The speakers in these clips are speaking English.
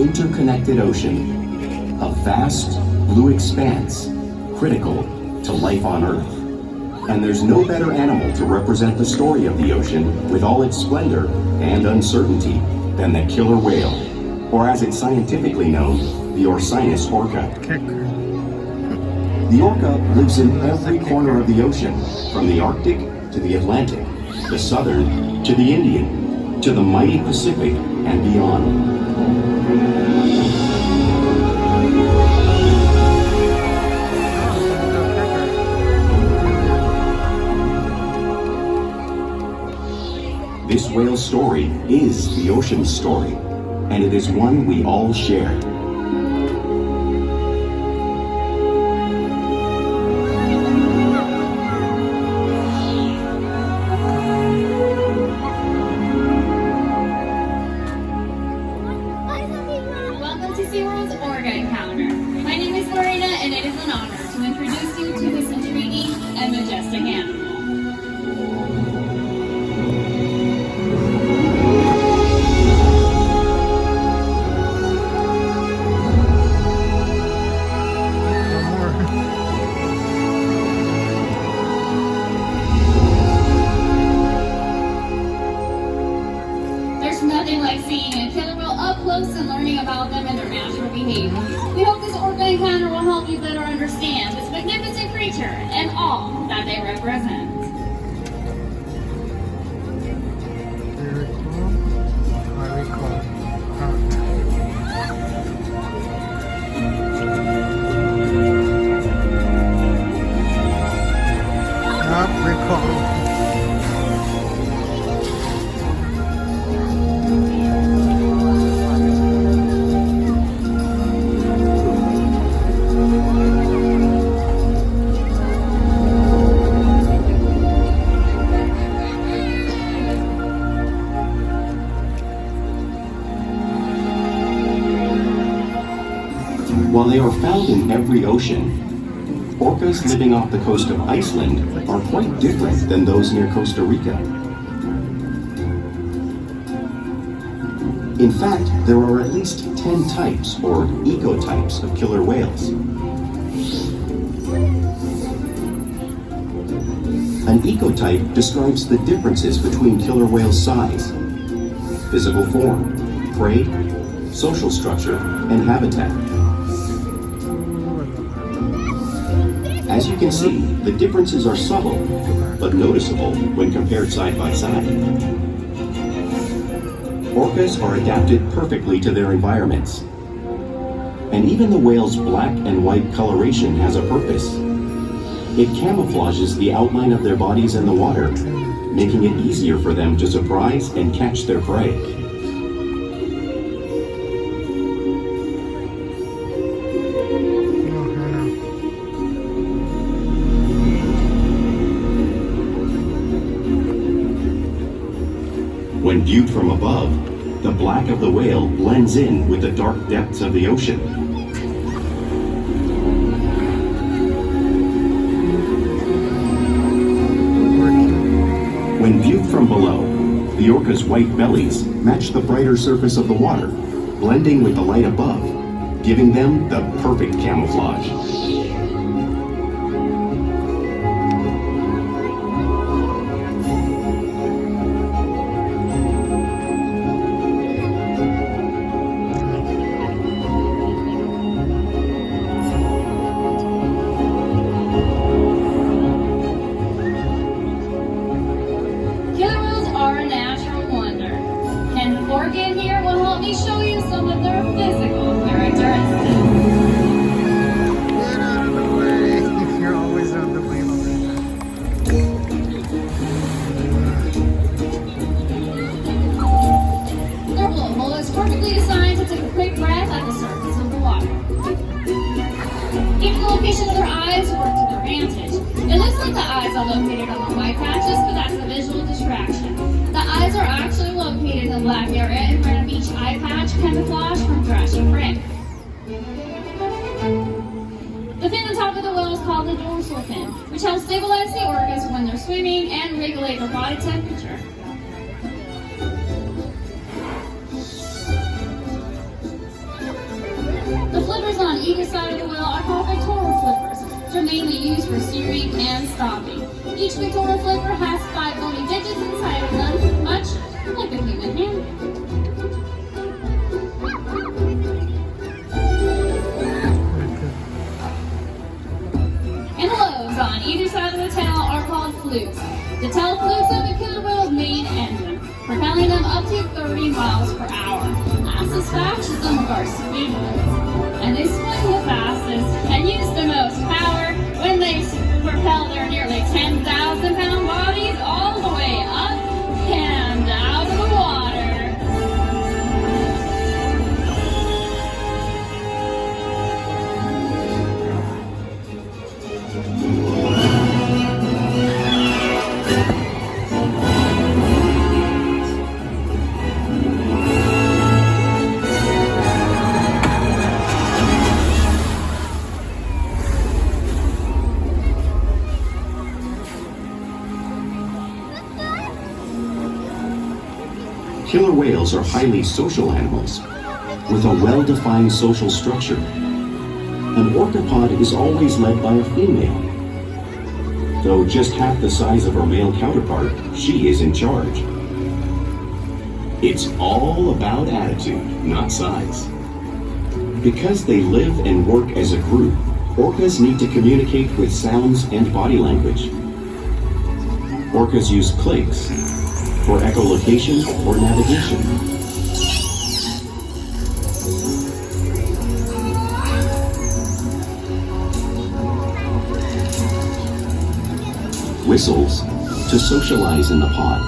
interconnected ocean, a vast blue expanse critical to life on Earth. And there's no better animal to represent the story of the ocean with all its splendor and uncertainty than the killer whale, or as it's scientifically known, the Orcinus orca. The orca lives in every corner of the ocean, from the Arctic to the Atlantic, the Southern to the Indian, to the mighty Pacific and beyond. This whale's story is the ocean's story, and it is one we all share. Welcome to SeaWorld's Orca Encounter. My name is Lorena, and it is an honor to introduce you to this intriguing and majestic animal. Nothing like seeing a killer whale up close and learning about them and their natural behavior. We hope this Orca Encounter will help you better understand this magnificent creature and all that they represent. Very cool. Very cool. Recall. While they are found in every ocean, orcas living off the coast of Iceland are quite different than those near Costa Rica. In fact, there are at least 10 types or ecotypes of killer whales. An ecotype describes the differences between killer whales' size, physical form, prey, social structure, and habitat. As you can see, the differences are subtle, but noticeable when compared side by side. Orcas are adapted perfectly to their environments. And even the whale's black and white coloration has a purpose. It camouflages the outline of their bodies in the water, making it easier for them to surprise and catch their prey. When viewed from above, the black of the whale blends in with the dark depths of the ocean. When viewed from below, the orca's white bellies match the brighter surface of the water, blending with the light above, giving them the perfect camouflage. Orca here will help me show you some of their physical characteristics. Get out of the way. You're always on the way, Lorena. Their blowhole is perfectly designed to take a quick breath at the surface of the water. Even the location of their eyes work to their advantage. It looks like the eyes are located on the white patches, but that's a visual distraction. The eyes are actually located in the black area in front of each eye patch, camouflage from thrashing prey. The fin on top of the whale is called the dorsal fin, which helps stabilize the orcas when they're swimming and regulate their body temperature. flippers on either side of the wheel are called pectoral flippers, which are mainly used for steering and stopping. Each pectoral flipper has 5 bony digits inside of them, much like a human hand. And the lobes on either side of the tail are called flukes. The tail flukes are the killer whale's main engine, propelling them up to 30 miles per hour. As suspect is some of our speed limits. And they swing the fastest and use the most power when they propel their nearly 10,000-pound bodies all the way up and out of the water. Killer whales are highly social animals with a well-defined social structure. An orcapod is always led by a female. Though just half the size of her male counterpart, she is in charge. It's all about attitude, not size. Because they live and work as a group, orcas need to communicate with sounds and body language. Orcas use clicks for echolocation or navigation. Whistles to socialize in the pod.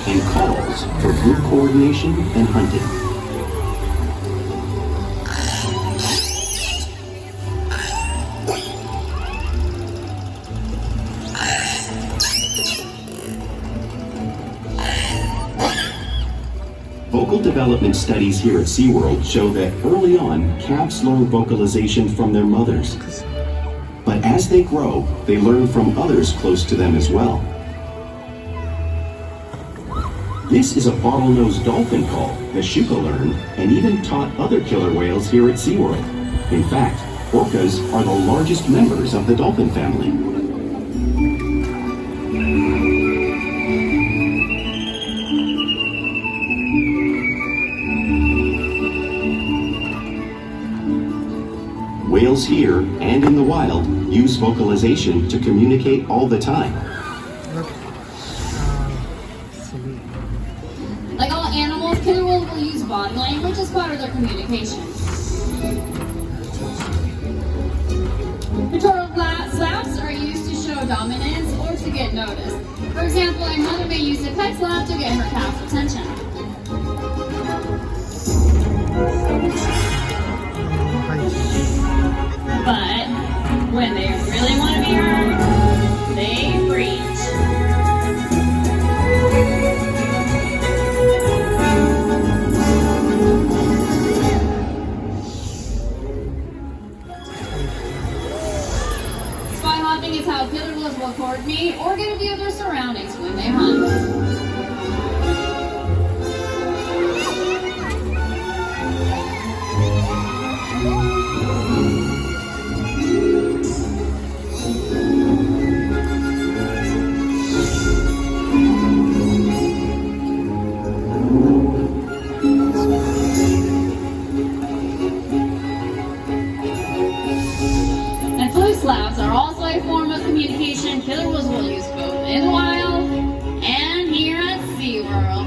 And calls for group coordination and hunting. Vocal development studies here at SeaWorld show that early on, calves learn vocalization from their mothers. But as they grow, they learn from others close to them as well. This is a bottlenose dolphin call that Shuka learned and even taught other killer whales here at SeaWorld. In fact, orcas are the largest members of the dolphin family. Whales here and in the wild use vocalization to communicate all the time. Like all animals, killer whales will use body language as part of their communication. Pectoral slaps are used to show dominance or to get noticed. For example, a mother may use a pet slap to get her calf's attention. But when they really want to be heard, they preach. Spy hopping is how killer whales will coordinate or get a view of their surroundings when they hunt. Slaps are also a form of communication killer whales will use both in the wild and here at SeaWorld.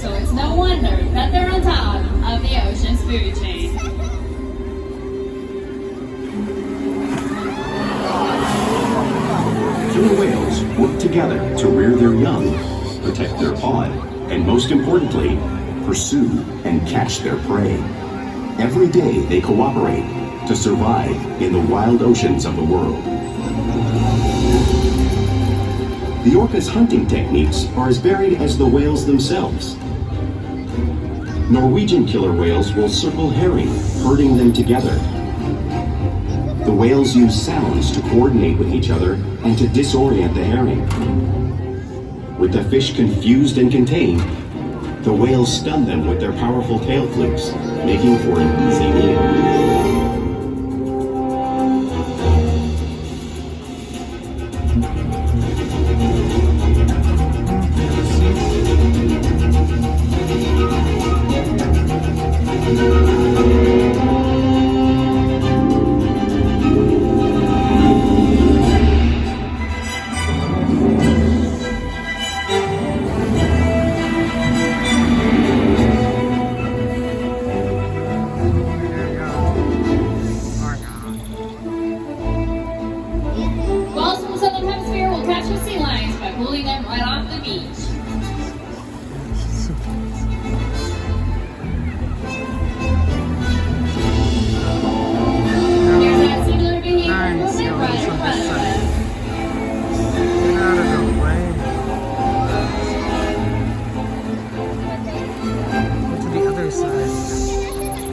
So it's no wonder that they're on top of the ocean's food chain. Killer whales work together to rear their young, protect their pod, and most importantly, pursue and catch their prey. Every day they cooperate to survive in the wild oceans of the world. The orca's hunting techniques are as varied as the whales themselves. Norwegian killer whales will circle herring, herding them together. The whales use sounds to coordinate with each other and to disorient the herring. With the fish confused and contained, the whales stun them with their powerful tail flukes, making for an easy meal.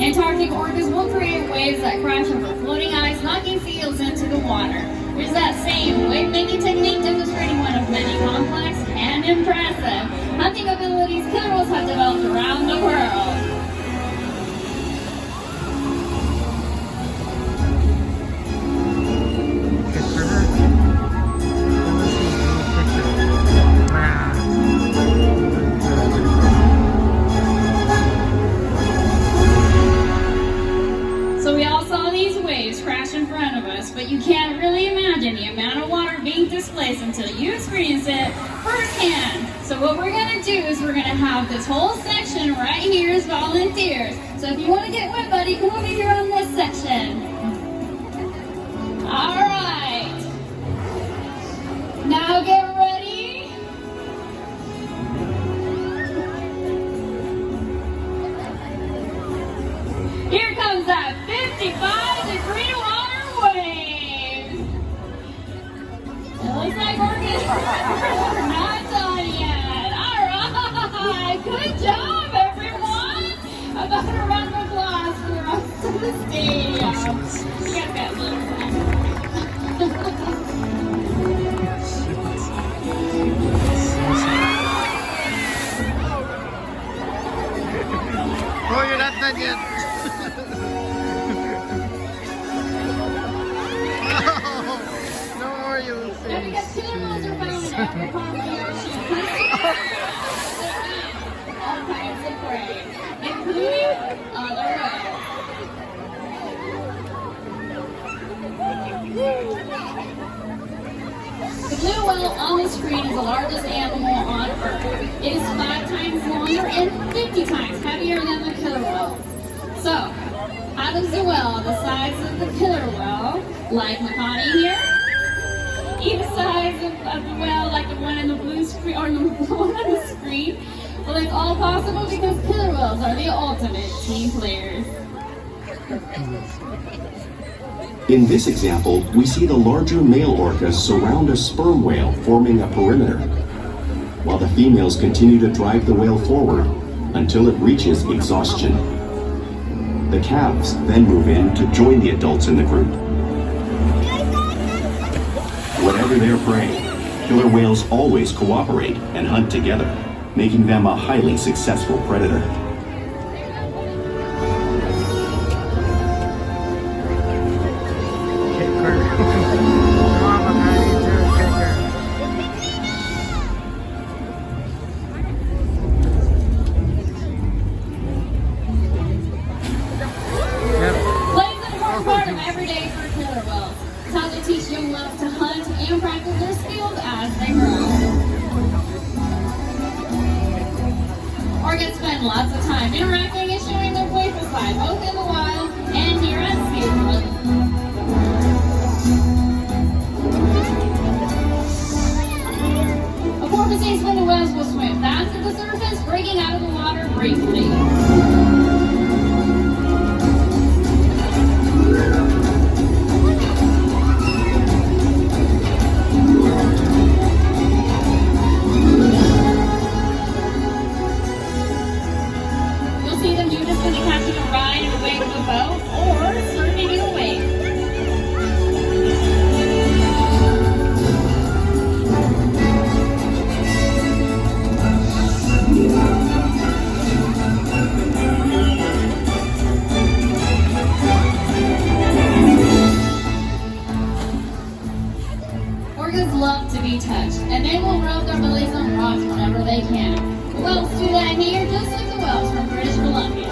Antarctic orcas will create waves that crash over floating ice, knocking seals into the water. There's that same wave-making technique demonstrating one of many complex and impressive hunting abilities killer whales have developed around the world. But you can't really imagine the amount of water being displaced until you experience it firsthand. So what we're going to do is we're going to have this whole section right here as volunteers. So if you want to get wet, buddy, come over here on this section. All right. Now get ready. Here comes that 55-degree water. Looks like we're not done yet. Alright, good job everyone. About a round of applause for the rest of the stadium. You guys got a little Oh, you're not done yet. Yeah, because killer whales are found in every part of the ocean. All kinds of prey, including other whales. The blue whale on the screen is the largest animal on Earth. It is 5 times longer and 50 times heavier than the killer whale. So, how does the whale the size of the killer whale, like Makani here, eat the size of the whale like the one in the blue screen or the one on the screen? Well, it's all possible because killer whales are the ultimate team players. In this example, we see the larger male orcas surround a sperm whale, forming a perimeter, while the females continue to drive the whale forward until it reaches exhaustion. The calves then move in to join the adults in the group. Whatever their prey, killer whales always cooperate and hunt together, making them a highly successful predator. Orcas spend lots of time interacting and showing their playful side, both in the wild and here at SeaWorld. A porpoise when the whales will swim fast to the surface, breaking out of the water briefly. Orcas love to be touched, and they will rub their bellies on rocks whenever they can. The whales do that here just like the whales from British Columbia.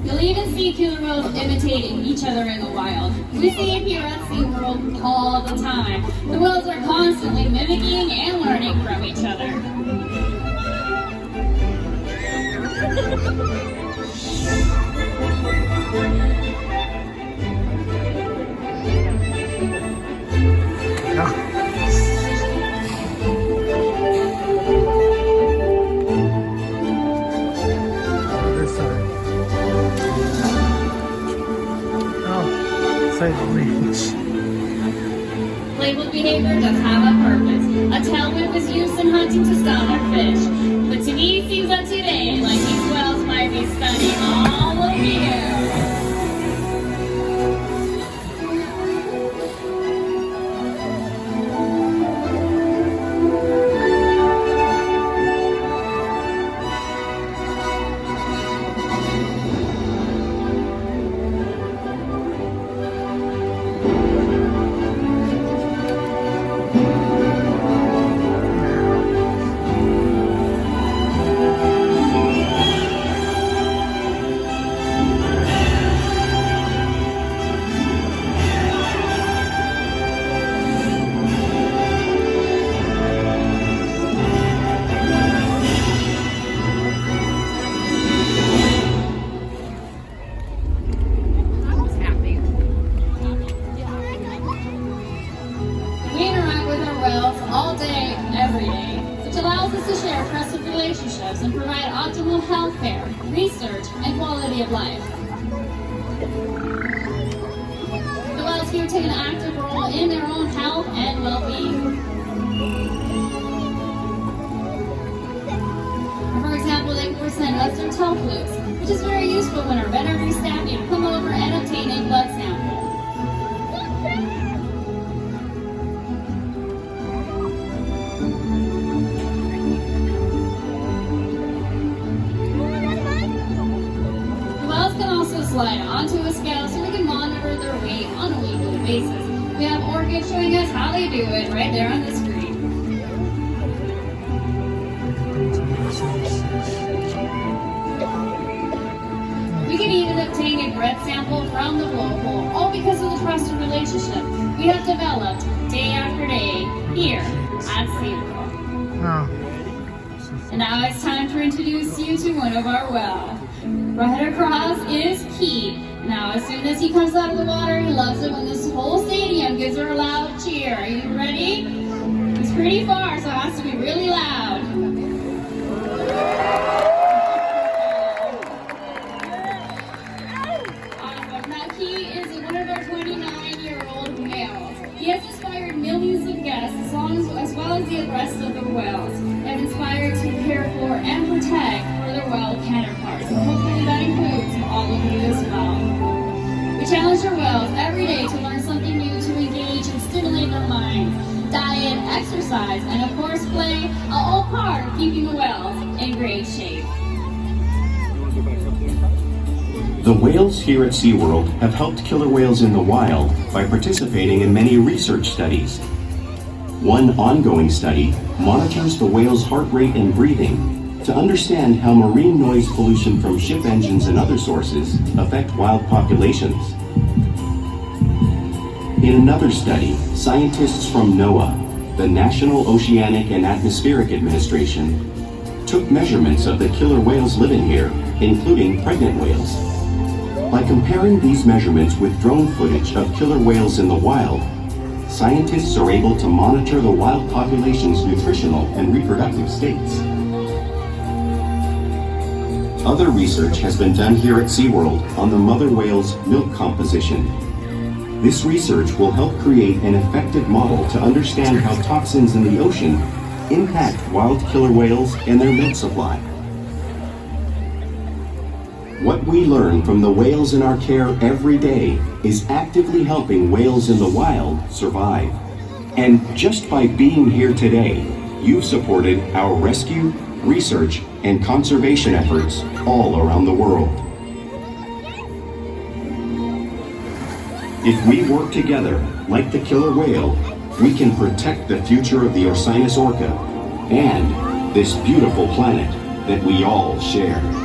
You'll even see killer whales imitating each other in the wild. We see it here at SeaWorld all the time. The whales are constantly mimicking and learning from each other. Playful behavior does have a purpose. A tailwind was used in hunting to stun our fish. But to me, it seems that today, like these whales might be stunning all of you. All day, every day, which allows us to share trusted relationships and provide optimal health care, research, and quality of life. The whales here take an active role in their own health and well-being. For example, they can present us their tail flukes, which is very useful when our veterinary staff need to come over and obtain a blood sample. Slide onto a scale so we can monitor their weight on a weekly basis. We have Orcid showing us how they do it right there on the screen. We can even obtain a breath sample from the blowhole, all because of the trusted relationship we have developed day after day here at SeaWorld. And now it's time to introduce you to one of our whales. Right across is Keet. Now, as soon as he comes out of the water, he loves it when this whole stadium gives her a loud cheer. Are you ready? He's pretty far, so it has to be really loud. Awesome. Now, Keet is one of our 29-year-old males. He has inspired millions of guests, as well as the rest of the whales, and inspired to care for and protect further whale counterparts. And hopefully that includes all of you as well. We challenge our whales every day to learn something new, to engage and stimulate their minds. Diet, exercise, and of course play are all part of keeping the whales in great shape. The whales here at SeaWorld have helped killer whales in the wild by participating in many research studies. One ongoing study monitors the whale's heart rate and breathing to understand how marine noise pollution from ship engines and other sources affect wild populations. In another study, scientists from NOAA, the National Oceanic and Atmospheric Administration, took measurements of the killer whales living here, including pregnant whales. By comparing these measurements with drone footage of killer whales in the wild, scientists are able to monitor the wild population's nutritional and reproductive states. Other research has been done here at SeaWorld on the mother whale's milk composition. This research will help create an effective model to understand how toxins in the ocean impact wild killer whales and their milk supply. What we learn from the whales in our care every day is actively helping whales in the wild survive. And just by being here today, you've supported our rescue, research, and conservation efforts all around the world. If we work together, like the killer whale, we can protect the future of the Orcinus orca and this beautiful planet that we all share.